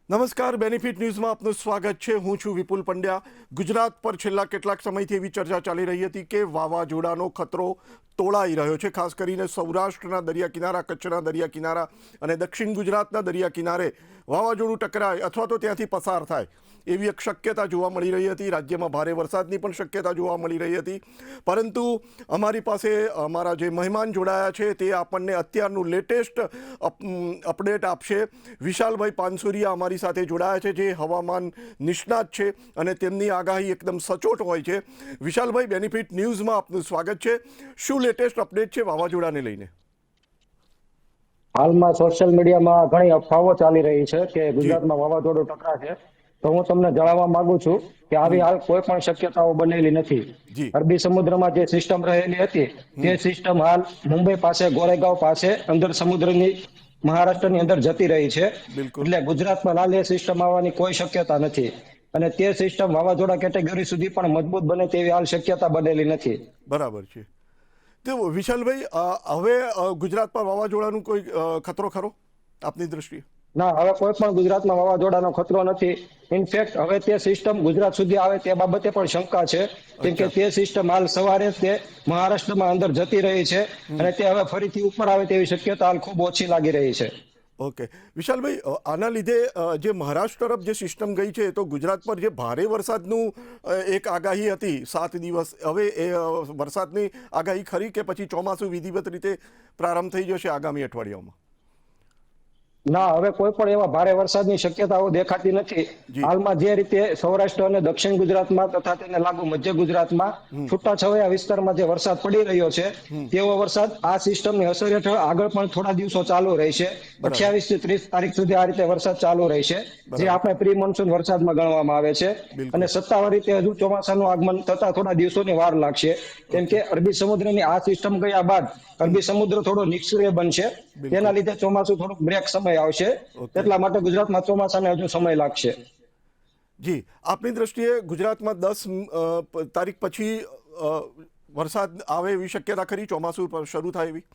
નમસ્કાર, બેનિફિટ ન્યૂઝમાં આપનું સ્વાગત છે। હું છું વિપુલ પંડ્યા। ગુજરાત પર છેલ્લા કેટલાક સમયથી એવી ચર્ચા ચાલી રહી હતી કે વાવાઝોડાનો ખતરો તોળાઈ રહ્યો છે। ખાસ કરીને સૌરાષ્ટ્રના દરિયા કિનારા, કચ્છના દરિયા કિનારા અને દક્ષિણ ગુજરાતના દરિયા કિનારે વાવાઝોડું ટકરાય અથવા તો ત્યાંથી પસાર થાય એવી એક શક્યતા જોવા મળી રહી હતી। રાજ્યમાં ભારે વરસાદની પણ શક્યતા જોવા મળી રહી હતી, પરંતુ અમારી પાસે અમારા જે મહેમાન જોડાયા છે તે આપણને અત્યારનું લેટેસ્ટ અપડેટ આપશે। વિશાલભાઈ પાનસુરિયા અમારી સાથે જોડાયા છે, જે હવામાન નિષ્ણાત છે અને તેમની આગાહી એકદમ સચોટ હોય છે। વિશાલભાઈ, બેનિફિટ ન્યૂઝમાં આપનું સ્વાગત છે। શું લેટેસ્ટ અપડેટ છે વાવાઝોડાને લઈને? હાલમાં સોશિયલ મીડિયામાં ઘણી અફવાઓ ચાલી રહી છે કે જી ગુજરાતમાં વાવાઝોડું ટકરાશે, તો હું તમને જણાવવા માંગુ છું કે આવી હાલ કોઈ પણ શક્યતાઓ બનેલી નથી। જી અરબી સમુદ્રમાં જે સિસ્ટમ રહેલી હતી તે સિસ્ટમ હાલ મુંબઈ પાસે, ગોરેગાંવ પાસે અંદર સમુદ્રની મહારાષ્ટ્રની અંદર જતી રહી છે, બિલકુલ એટલે ગુજરાતમાં હાલ એ સિસ્ટમ આવવાની કોઈ શક્યતા નથી અને તે સિસ્ટમ વાવાઝોડા કેટેગરી સુધી પણ મજબૂત બને તેવી હાલ શક્યતા બનેલી નથી। બરાબર છે। તો વિશાલભાઈ, હવે ગુજરાત પર વાવાઝોડાનું કોઈ ખતરો ખરો આપની દ્રષ્ટિએ? ના, હવે કોઈ પણ ગુજરાતમાં વાવાઝોડાનો ખતરો નથી। ઇનફેક્ટ હવે તે સિસ્ટમ ગુજરાત સુધી આવે તે બાબતે પણ શંકા છે, કેમ કે અચ્છા। તે સિસ્ટમ હાલ સવારે તે મહારાષ્ટ્રમાં અંદર જતી રહી છે અને તે હવે ફરીથી ઉપર આવે તેવી શક્યતા હાલ ખૂબ ઓછી લાગી રહી છે। ઓકે વિશાલભાઈ, આના લીધે જે મહારાષ્ટ્ર તરફ જે સિસ્ટમ ગઈ છે તો ગુજરાત પર જે ભારે વરસાદનું એક આગાહી હતી 7 દિવસ, હવે એ વરસાદની આગાહી ખરી કે પછી ચોમાસું વિધિવત રીતે પ્રારંભ થઈ જશે આગામી અઠવાડિયામાં? ના, હવે કોઈ પણ એવા ભારે વરસાદની શક્યતાઓ દેખાતી નથી। જી હાલમાં જે રીતે સૌરાષ્ટ્ર અને દક્ષિણ ગુજરાતમાં તથા તેને લાગુ મધ્ય ગુજરાતમાં છૂટાછવાયા વિસ્તારમાં જે વરસાદ પડી રહ્યો છે તેવો વરસાદ આ સિસ્ટમની અસર હેઠળ આગળ પણ થોડા દિવસો ચાલુ રહેશે। બરાબર 28 થી 30 તારીખ સુધી આ રીતે વરસાદ ચાલુ રહેશે, જે બરાબર આપણે પ્રી મોન્સૂન વરસાદમાં ગણવામાં આવે છે અને બિલકુલ સત્તાવાર રીતે હજુ ચોમાસાનું આગમન થતા થોડા દિવસોની વાર લાગશે, કેમ ઓકે કે અરબી સમુદ્રની આ સિસ્ટમ ગયા બાદ અરબી સમુદ્ર થોડો નિષ્ક્રિય બનશે, તેના બિલકુલ લીધે ચોમાસું થોડુંક બ્રેક સમય આવશે, ઓકે એટલા માટે ગુજરાતમાં ચોમાસાને હજુ સમય લાગશે। જી, આપની દ્રષ્ટિએ ગુજરાતમાં 10 તારીખ પછી વરસાદ આવે એવી શક્યતા ખરી? ચોમાસું શરૂ થાય એવી?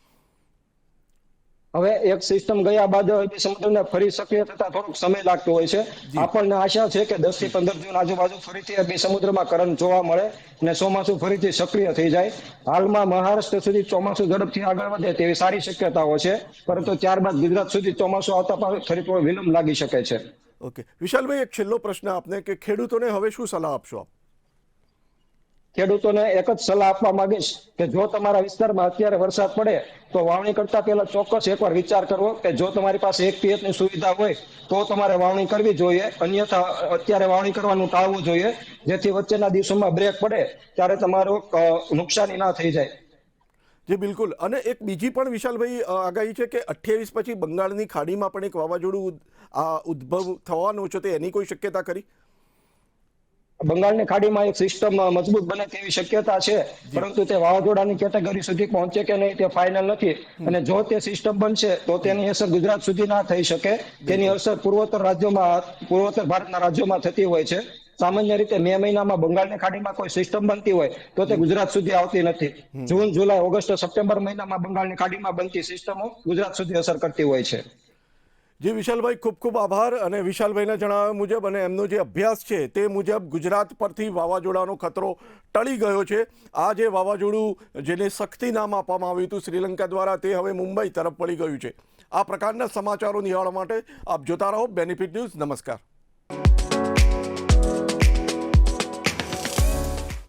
હવે એક સિસ્ટમ ગયા બાદ અરબી સમુદ્રને ફરી સક્રિય થતા થોડોક સમય લાગતો હોય છે। જી આપણને આશા છે કે 10 થી 15 જૂન આજુબાજુ ફરીથી અરબી સમુદ્રમાં કરંટ જોવા મળે અને ચોમાસું ફરીથી સક્રિય થઈ જાય। હાલમાં મહારાષ્ટ્ર સુધી ચોમાસું ઝડપથી આગળ વધે તેવી સારી શક્યતાઓ છે, પરંતુ ત્યારબાદ ગુજરાત સુધી ચોમાસું આવતા પણ ફરી થોડો વિલંબ લાગી શકે છે। ઓકે વિશાલભાઈ, એક છેલ્લો પ્રશ્ન આપને કે ખેડૂતોને હવે શું સલાહ આપશો આપ? ખેડૂતોને એક જ સલાહ આપવા માંગીશ કે જો તમારા વિસ્તારમાં અત્યારે વરસાદ પડે તો વાવણી કરતા પહેલા ચોક્કસ એકવાર વિચાર કરવો કે જો તમારી પાસે એક પિયતની સુવિધા હોય તો તમારે વાવણી કરવી જોઈએ, અન્યથા અત્યારે વાવણી કરવાનું ટાળવું જોઈએ, જેથી વચ્ચેના દિવસોમાં બ્રેક પડે ત્યારે તમારું નુકસાની ના થઈ જાય। જી બિલકુલ। અને એક બીજી પણ વિશાલભાઈ આગાહી છે કે 28 પછી બંગાળની ખાડીમાં પણ એક વાવાઝોડું ઉદ્ભવ થવાનું છે, તો એની કોઈ શક્યતા ખરી? બંગાળની ખાડીમાં એક સિસ્ટમ મજબૂત બને તેવી શક્યતા છે, જી પરંતુ તે વાવાઝોડાની કેટેગરી સુધી પહોંચે કે નહીં તે ફાઇનલ નથી અને જો તે સિસ્ટમ બનશે તો તેની અસર ગુજરાત સુધી ના થઈ શકે। તેની બિલકુલ અસર પૂર્વોત્તર ભારતના રાજ્યોમાં થતી હોય છે। સામાન્ય રીતે મે મહિનામાં બંગાળની ખાડીમાં કોઈ સિસ્ટમ બનતી હોય તો તે ગુજરાત સુધી આવતી નથી। જૂન, જુલાઈ, ઓગસ્ટ, સપ્ટેમ્બર મહિનામાં બંગાળની ખાડીમાં બનતી સિસ્ટમો ગુજરાત સુધી અસર કરતી હોય છે। જી વિશાલભાઈ, ખૂબ ખૂબ આભાર। અને વિશાલભાઈના જણાવ્યા મુજબ અને એમનો જે અભ્યાસ છે તે મુજબ ગુજરાત પરથી વાવાઝોડાનો ખતરો ટળી ગયો છે। આ જે વાવાઝોડું જેને શક્તિ નામ આપવામાં આવ્યું હતું શ્રીલંકા દ્વારા, તે હવે મુંબઈ તરફ પડી ગયું છે। આ પ્રકારના સમાચારો નિહાળવા માટે આપ જોતા રહો બેનિફિટ ન્યૂઝ। નમસ્કાર।